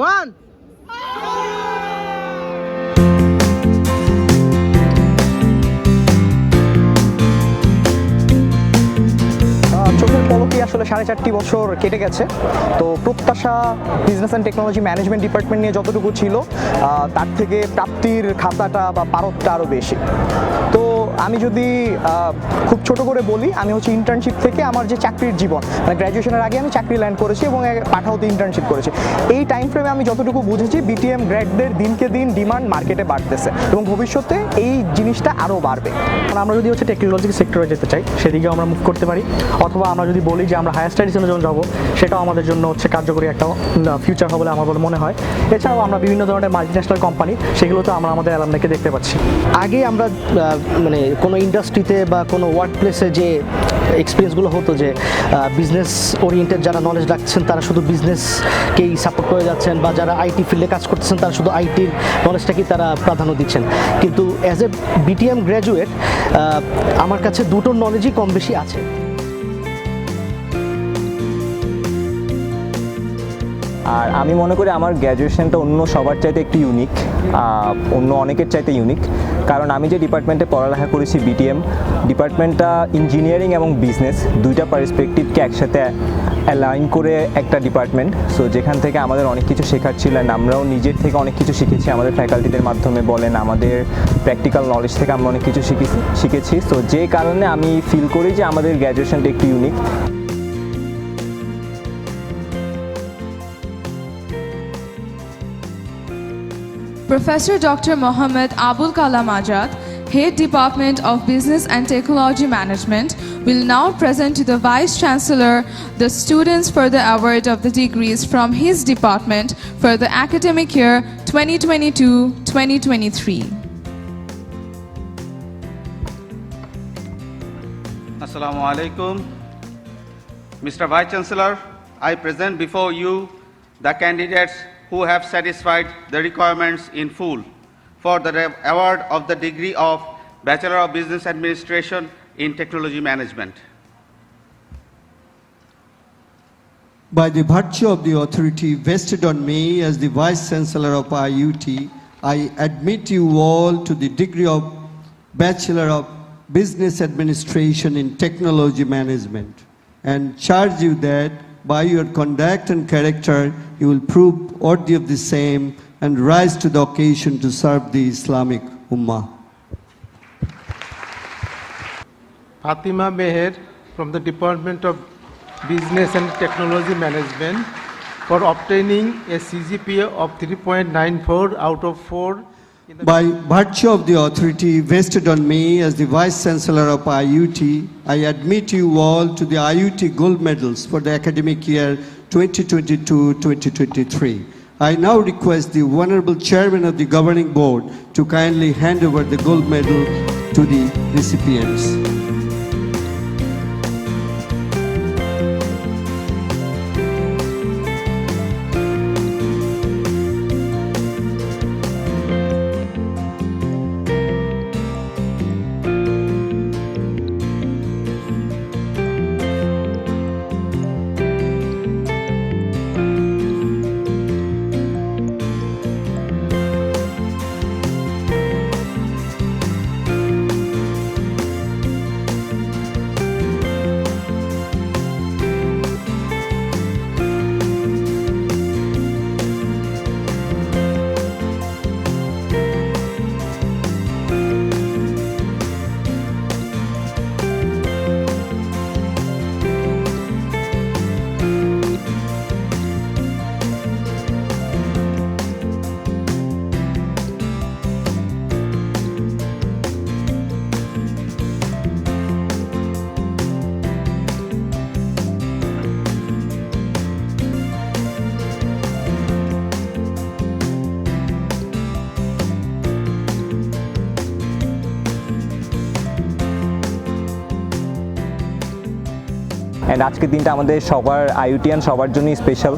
One. চোখের পলকে আসলে 4.5 বছর কেটে গেছে। তো প্রত্যাশা business and technology management department নিয়ে যতটুকু ছিল তার থেকে প্রাপ্তির খাতাটা বা পারতটা আরও বেশি। তো আমি যদি খুব ছোট করে বলি, আমি হচ্ছে ইন্টার্নশিপ থেকে আমার যে চাকরির জীবন, মানে গ্র্যাজুয়েশনের আগে আমি চাকরি ল্যান্ড করেছি এবং পাঠাওতে ইন্টার্নশিপ করেছি। এই টাইম ফ্রেমে আমি যতটুকু বুঝেছি বিটিএম গ্র্যাডদের দিনকে দিন ডিমান্ড মার্কেটে বাড়তেছে এবং ভবিষ্যতে এই জিনিসটা আরও বাড়বে। আমরা যদি হচ্ছে টেকনোলজি সেক্টরে যেতে চাই সেদিকে আমরা মুভ করতে পারি, অথবা আমরা যদি বলি যে আমরা হায়ার স্টাডিজের জন্য যাবো, সেটাও আমাদের জন্য হচ্ছে কার্যকরী একটা ফিউচার হবে বলে আমার বলে মনে হয়। এছাড়াও আমরা বিভিন্ন ধরনের মাল্টিন্যাশনাল কোম্পানি, সেগুলোতে আমরা আমাদের অ্যালামনাইকে দেখতে পাচ্ছি। আগে আমরা মানে কোনো ইন্ডাস্ট্রিতে বা কোনো ওয়ার্ক প্লেসে যে এক্সপিরিয়েন্সগুলো হতো যে বিজনেস ওরিয়েন্টেড যারা নলেজ রাখছেন তারা শুধু বিজনেসকেই সাপোর্ট করে যাচ্ছেন, বা যারা আইটি ফিল্ডে কাজ করতেছেন তারা শুধু আইটির নলেজটাকেই তারা প্রাধান্য দিচ্ছেন। কিন্তু অ্যাজ এ বিটিএম গ্র্যাজুয়েট আমার কাছে দুটোর নলেজই কম বেশি আছে। আর আমি মনে করি আমার গ্র্যাজুয়েশনটা অন্য সবার চাইতে একটু ইউনিক, অন্য অনেকের চাইতে ইউনিক। কারণ আমি যে ডিপার্টমেন্টে পড়ালেখা করেছি বিটিএম ডিপার্টমেন্টটা ইঞ্জিনিয়ারিং এবং বিজনেস দুইটা পার্সপেক্টিভকে একসাথে অ্যালাইন করে একটা ডিপার্টমেন্ট। সো যেখান থেকে আমাদের অনেক কিছু শেখার ছিল, অ্যান্ড আমরাও নিজের থেকে অনেক কিছু শিখেছি। আমাদের ফ্যাকাল্টিদের মাধ্যমে বলেন, আমাদের প্র্যাকটিক্যাল নলেজ থেকে আমরা অনেক কিছু শিখেছি। সো যে কারণে আমি ফিল করি যে আমাদের গ্র্যাজুয়েশনটা একটু unique. Professor Dr. Mohammed Abul Kalam Azad, Head Department of Business and Technology Management, will now present to the Vice Chancellor the students for the award of the degrees from his department for the academic year 2022-2023. Assalamu alaikum. Mr. Vice Chancellor, I present before you the candidates who have satisfied the requirements in full for the award of the degree of Bachelor of Business Administration in Technology Management. By the virtue of the authority vested on me as the Vice Chancellor of IUT, I admit you all to the degree of Bachelor of Business Administration in Technology Management, and charge you that by your conduct and character you will prove worthy of the same and rise to the occasion to serve the Islamic Ummah. Fatima Meher from the Department of Business and Technology Management for obtaining a CGPA of 3.94 out of 4. By virtue of the authority vested on me as the Vice Chancellor of IUT, I admit you all to the IUT Gold Medals for the academic year 2022-2023. I now request the Honorable Chairman of the Governing Board to kindly hand over the gold medal to the recipients. And আজকের দিনটা আমাদের সবার আইউটিয়ান সবার জন্যই special.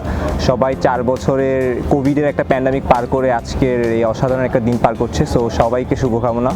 সবাই 4 বছরের কোভিডের একটা প্যান্ডামিক পার করে আজকের এই অসাধারণ একটা দিন পার করছে। সো সবাইকে শুভকামনা।